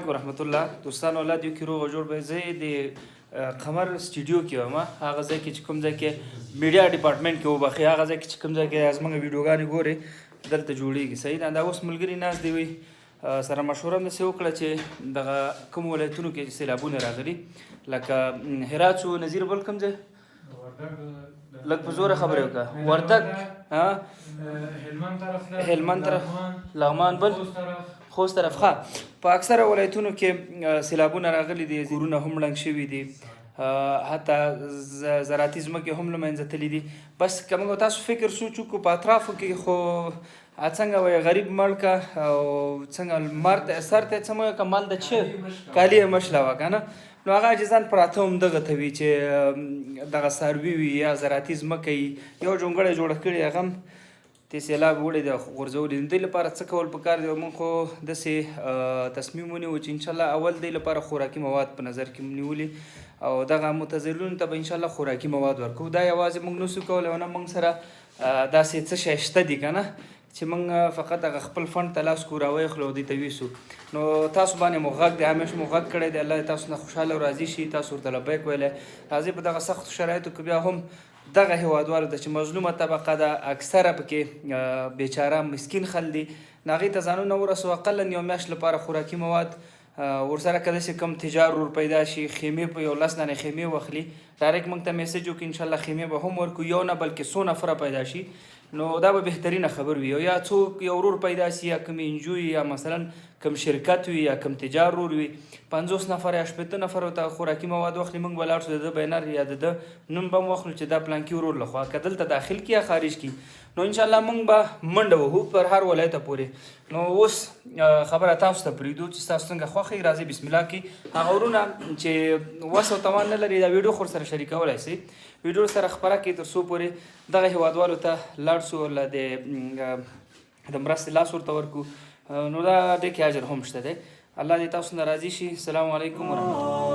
علیکم ورحمت الله. دوستانو الله دې وکړي روغ او جوړ به. زه د قمر سټوډیو کې وم، هغه ځای کې چې کوم ځای کې میډیا ډپارټمنټ کې وبخښئ، هغه ځای کې چې کوم ځای کې زموږ ویډیوګانې ګورئ دلته جوړېږي. صحیح ده. دا اوس ملګري ناست دی، وي سره مشوره مې داسې وکړه چې دغه کومو ولایتونو کې چې سیلابونه راغلي لکه هرات شو، نظیر بل کوم ځای لږ په زوره خبرې وکړه، وردګ، هلمند طرف، لغمان بل خوست طرف. ښه، په اکثره ولایتونو کې سیلابونه راغلي دي، کورونه هم ړنګ شوي دي، حتی زراعتي ځمکې هم له منځه تللي دي. بس که موږ تاسو فکر سوچ وکړو په اطرافو کې، خو څنګه وایي غریب مړ که او څنګه مار ته سر ته څه مه که مال د چې کالي یې مشله وه که نه، نو هغه عاجزان پراته هم دغه ته وي چې دغه څاروي وي یا زراعتي ځمکه وي، یو جونګړی جوړه کړې هغه هم دې سیلاب وړی دی غورځولي. نو دې لپاره څه کول پکار دی؟ موږ خو داسې تصمیم ونیو چې انشاءالله اول دې لپاره خوراکي مواد په نظر کې نیولي او دغه متضررونو ته به انشاءالله خوراکي مواد ورکوو. دا یوازې موږ نسو کولی او نه موږ سره داسې څه شی شته دي که نه چې موږ فقط هغه خپل فنډ ته لاس کړو راویخلو او دې ته ویسو. نو تاسو باندې مو غږ دی، همیشه مو غږ کړی دی، الله تاسو نه خوشحاله او راضي شي، تاسو ورته لبیک ویلی. راځئ په دغه سختو شرایطو کې بیا هم دغه هیوادوالو ته چې مظلومه طبقه ده، اکثره پکې بیچاره مسکین خلک دي، نو هغوی ته ځانونه ورسوو. اقلا یو میاشت لپاره خوراکي مواد ورسره که داسې کم تجار ور پیدا شي، خیمې په یو 10 دانې خیمې واخلي، ډایرکټ موږ ته میسج وکړي، انشاءالله خیمې به هم ورکړو، یو نه بلکې 100 نفره پیدا شي، نو دا به بهترینه خبر وي. یا څوک یو ورور پیدا شي، یا کوم انجو یا مثلا کوم شرکت وي یا کوم تجار ورور وي، 50 نفر یا 80 نفر ته خوراکي مواد واخلي، موږ به لاړ شو د ده بینر یا د ده نوم به هم واخلو چې دا پلانکي ورور لخوا که دلته داخل کړي یا خارج کړي، نو انشاءالله موږ به منډه وهو پر هر ولایته پورې. نو اوس خبره تاسو ته پرېږدو چې تاسو څنګه خوښ یې، راځئ بسم الله کړي. هغه ورونه چې وس او توان نه لري دا ویډیو خو سره شریکولی شئ، ویډیو سره خپره کړئ تر څو پورې دغه هیوادوالو ته لاړ شو، له د مرستې لاس ورته ورکړو، نو دا دې کې اجر هم شته دی. الله دې تاسو نه راضي شي. السلام علیکم ورحمت الله.